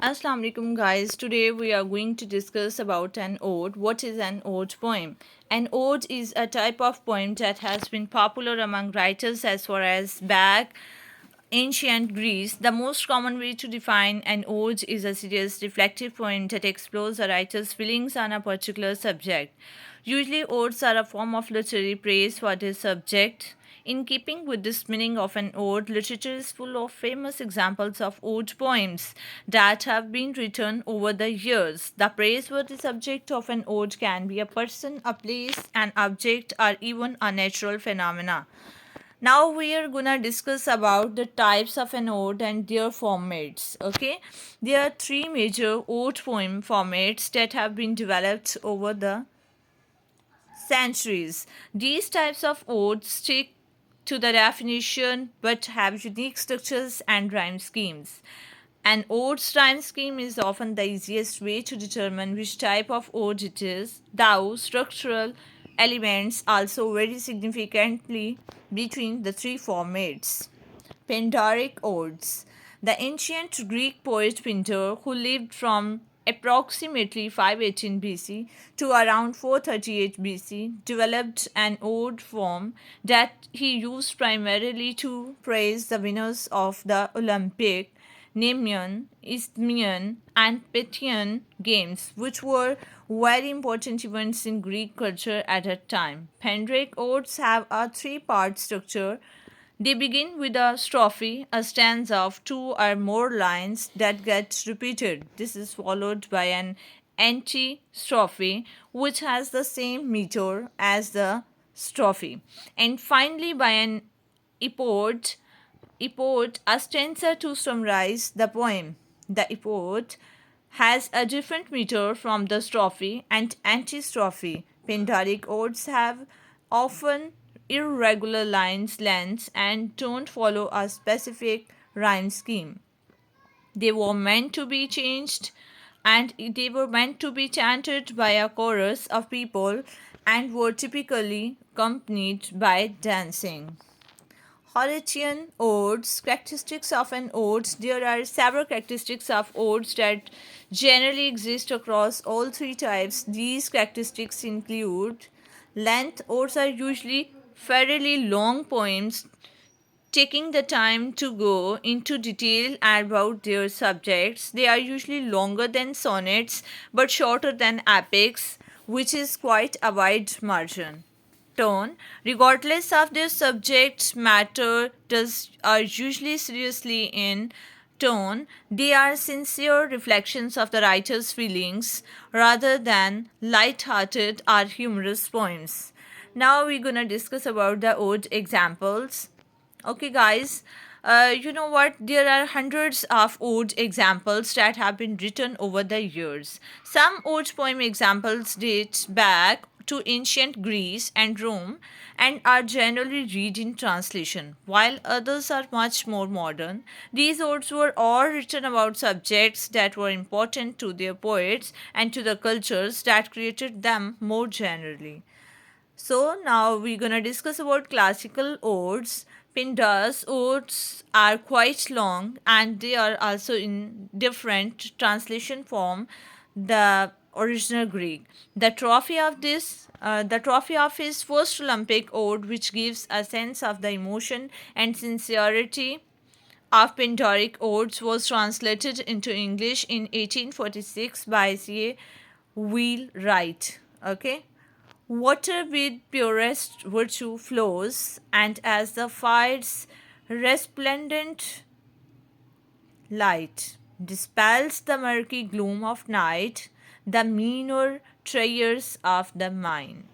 Assalamu alaikum guys. Today we are going to discuss about an ode. What is an ode poem? An ode is a type of poem that has been popular among writers as far as back ancient Greece. The most common way to define an ode is a serious reflective poem that explores a writer's feelings on a particular subject. Usually odes are a form of literary praise for their subject. In keeping with this meaning of an ode, literature is full of famous examples of ode poems that have been written over the years. The praiseworthy subject of an ode can be a person, a place, an object, or even a natural phenomena. Now we are gonna discuss about the types of an ode and their formats. Okay, there are three major ode poem formats that have been developed over the centuries. These types of odes stick to the definition but have unique structures and rhyme schemes. An ode's rhyme scheme is often the easiest way to determine which type of ode it is, though structural elements also vary significantly between the three formats. Pindaric Odes. The ancient Greek poet Pindar, who lived from approximately 518 BC to around 438 BC, developed an ode form that he used primarily to praise the winners of the Olympic, Nemean, Isthmian, and Pythian games, which were very important events in Greek culture at that time. Pindaric odes have a three-part structure. They begin with a strophe, a stanza of two or more lines that gets repeated. This is followed by an anti-strophe, which has the same meter as the strophe, and finally by an epode, a stanza to summarize the poem. The epode has a different meter from the strophe and antistrophe. Pindaric odes have often irregular lines, lengths, and don't follow a specific rhyme scheme. They were meant to be changed and they were meant to be chanted by a chorus of people and were typically accompanied by dancing. Horatian odes, characteristics of an ode. There are several characteristics of odes that generally exist across all three types. These characteristics include length. Odes are usually fairly long poems taking the time to go into detail about their subjects. They are usually longer than sonnets but shorter than epics, which is quite a wide margin. Tone, regardless of their subject matter, does are usually seriously in tone. They are sincere reflections of the writer's feelings rather than light-hearted or humorous poems. Now we're gonna discuss about the ode examples. Okay, guys, you know what? There are hundreds of ode examples that have been written over the years. Some ode poem examples date back to ancient Greece and Rome and are generally read in translation, while others are much more modern. These odes were all written about subjects that were important to their poets and to the cultures that created them more generally. So now we're gonna discuss about classical odes. Pindar's odes are quite long and they are also in different translation form the original Greek. The trophy of his first Olympic ode, which gives a sense of the emotion and sincerity of Pindaric odes, was translated into English in 1846 by C.A. Wheelwright. Okay. Water with purest virtue flows, and as the fire's resplendent light dispels the murky gloom of night, the meaner treasures of the mind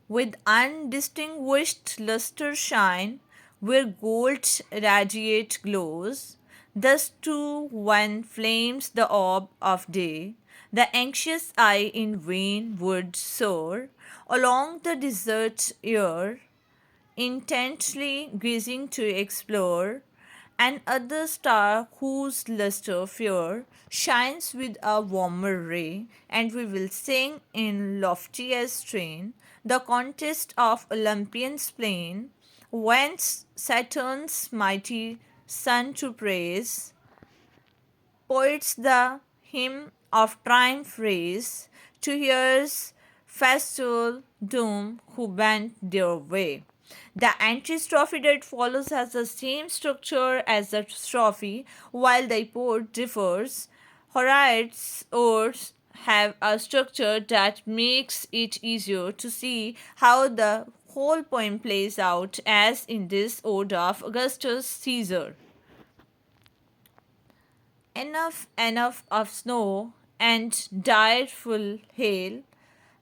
with undistinguished lustre shine, where gold radiate glows. Thus too when flames the orb of day, the anxious eye in vain would soar along the desert air, intently gazing to explore, and other star whose lustre fear shines with a warmer ray, and we will sing in loftiest strain the contest of Olympian's plain, whence Saturn's mighty son to praise, Poets the hymn of triumph raise, to hear's festal doom who bend their way. The antistrophe that follows has the same structure as the strophe, while the epode differs. Horace's odes have a structure that makes it easier to see how the whole poem plays out, as in this ode of Augustus Caesar. Enough, enough of snow and direful hail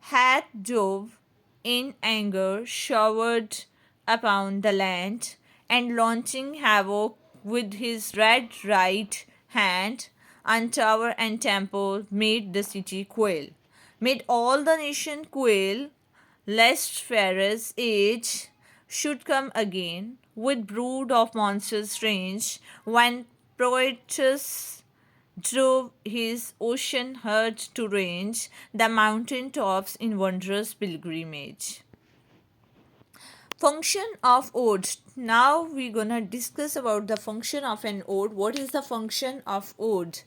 hath Jove in anger showered upon the land, and launching havoc with his red right hand on tower and temple made the city quail. Made all the nation quail, lest Pharaoh's age should come again with brood of monsters strange, when Proetus drove his ocean herd to range the mountain tops in wondrous pilgrimage. Function of ode. Now we're gonna discuss about the function of an ode. What is the function of ode?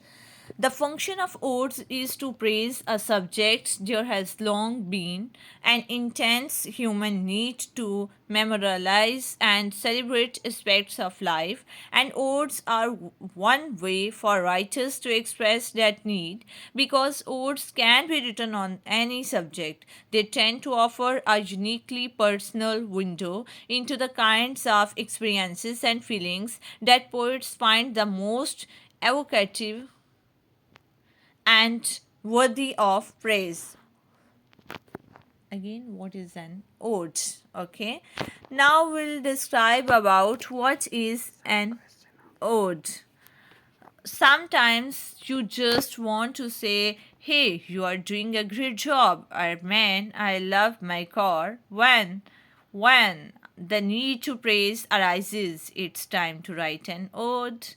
The function of odes is to praise a subject. There has long been an intense human need to memorialize and celebrate aspects of life, and odes are one way for writers to express that need because odes can be written on any subject. They tend to offer a uniquely personal window into the kinds of experiences and feelings that poets find the most evocative and worthy of praise. Again, what is an ode? Okay, now we'll describe about what is an ode. Sometimes you just want to say, hey, you are doing a great job, or man, I love my car. When the need to praise arises, it's time to write an ode.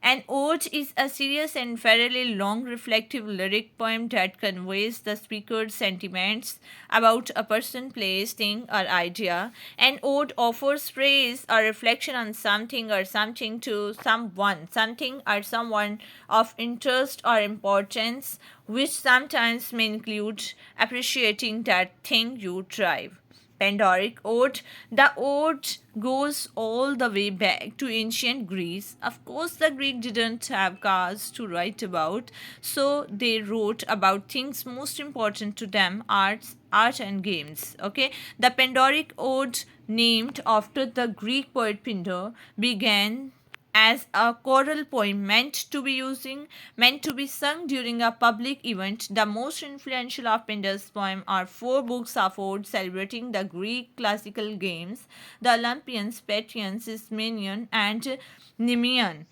An ode is a serious and fairly long reflective lyric poem that conveys the speaker's sentiments about a person, place, thing, or idea. An ode offers praise or reflection on something or something to someone, something or someone of interest or importance, which sometimes may include appreciating that thing you drive. Pindaric Ode. The ode goes all the way back to ancient Greece. Of course, the Greek didn't have cars to write about, so they wrote about things most important to them, art and games. Okay, the Pindaric Ode, named after the Greek poet Pindar, began as a choral poem meant to be sung during a public event. The most influential of Pindar's poem are four books of odes celebrating the Greek classical games, the Olympians, Petrians, Ismenian, and Nemean.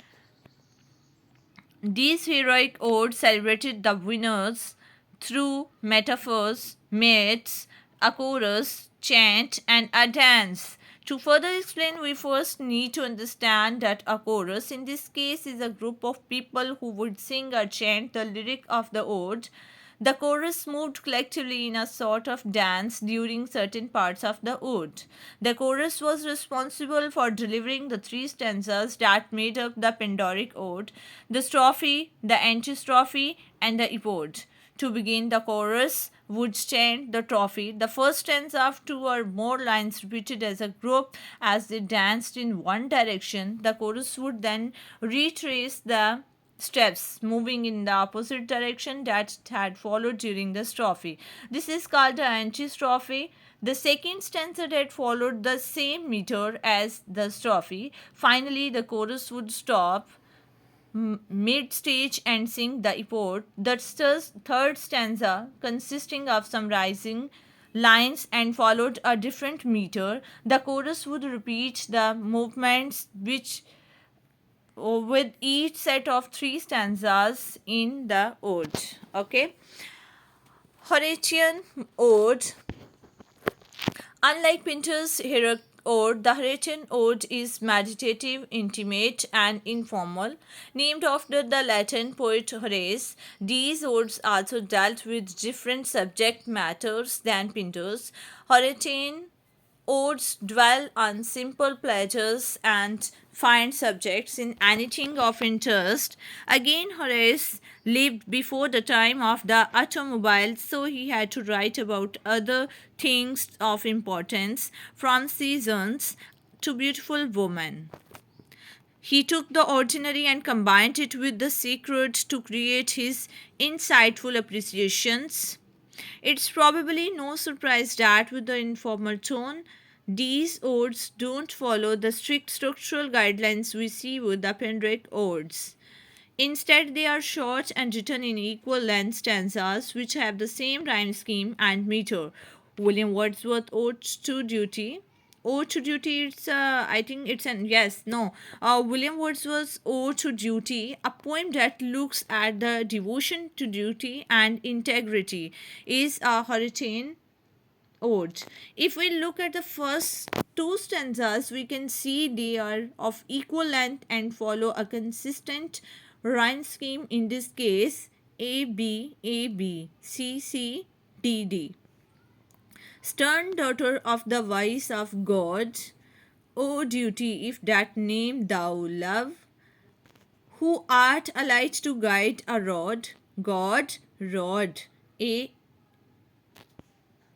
These heroic odes celebrated the winners through metaphors, myths, a chorus, chant, and a dance. To further explain, we first need to understand that a chorus in this case is a group of people who would sing or chant the lyric of the ode. The chorus moved collectively in a sort of dance during certain parts of the ode. The chorus was responsible for delivering the three stanzas that made up the Pindaric Ode: the strophe, the antistrophe, and the epode. To begin, the chorus would chant the trophy, the first stanza of two or more lines repeated as a group as they danced in one direction. The chorus would then retrace the steps moving in the opposite direction that had followed during the strophe. This is called the antistrophe. The second stanza that followed the same meter as the strophe. Finally, the chorus would stop mid stage and sing the epode. The third stanza, consisting of some rising lines and followed a different meter, the chorus would repeat the movements which with each set of three stanzas in the ode. Okay. Horatian Ode. Unlike Pinter's heroic ode, the Horatian Ode is meditative, intimate, and informal. Named after the Latin poet Horace, these odes also dealt with different subject matters than Pinter's. Horatian Odes dwell on simple pleasures and find subjects in anything of interest. Again, Horace lived before the time of the automobile, so he had to write about other things of importance, from seasons to beautiful women. He took the ordinary and combined it with the sacred to create his insightful appreciations. It's probably no surprise that, with the informal tone, these odes don't follow the strict structural guidelines we see with the Pindaric odes. Instead, they are short and written in equal length stanzas which have the same rhyme scheme and meter. William Wordsworth Ode to Duty. Ode to Duty, I think it's an, yes, no. William Wordsworth's Ode to Duty, a poem that looks at the devotion to duty and integrity, is a Horatian Ode. If we look at the first two stanzas, we can see they are of equal length and follow a consistent rhyme scheme, in this case A B A B C C D D. Stern daughter of the voice of God, O duty, if that name thou love, who art a light to guide a rod, God, rod, A.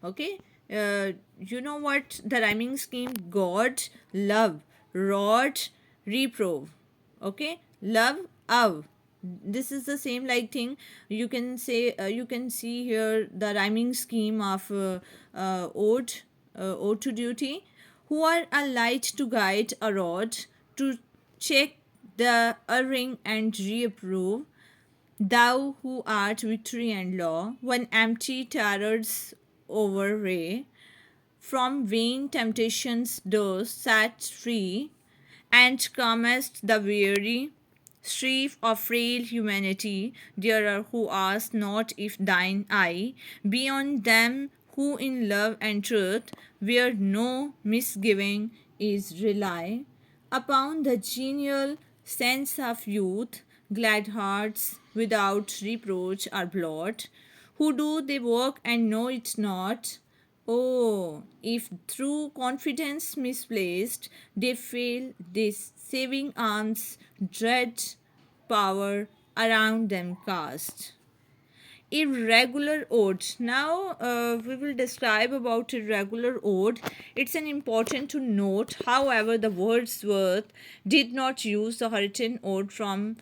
Okay, you know what the rhyming scheme? God, love, rod, reprove. Okay, love, of. This is the same like thing. You can say, you can see here the rhyming scheme of ode, ode to duty. Who are a light to guide, a rod to check the erring and reapprove. Thou who art victory and law, when empty terrors overweigh, from vain temptations dost set free, and calmest the weary, strife of frail humanity. There are who ask not if thine eye beyond them who in love and truth, where no misgiving is, rely upon the genial sense of youth, glad hearts without reproach are blot, who do they work and know it not. Oh, if through confidence misplaced they fail, this saving arms dread power around them cast. Irregular ode. Now we will describe about irregular ode. It's an important to note, however, the Wordsworth did not use the Horatian ode from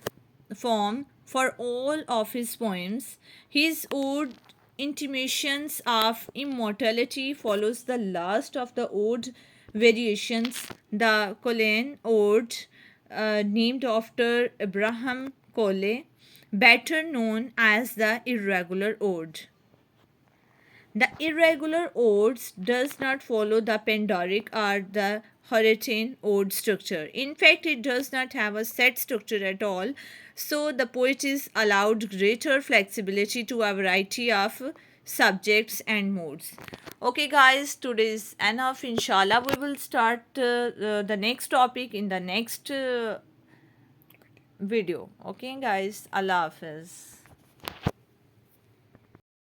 form for all of his poems. His ode intimations of immortality follows the last of the ode variations, the Colleen ode, named after Abraham Cole, better known as the irregular ode. The irregular odes does not follow the Pindaric or the Horatian ode structure. In fact, it does not have a set structure at all. So the poet is allowed greater flexibility to a variety of subjects and modes. Okay, guys, today is enough. Inshallah, we will start the next topic in the next video. Okay, guys, Allah Hafiz.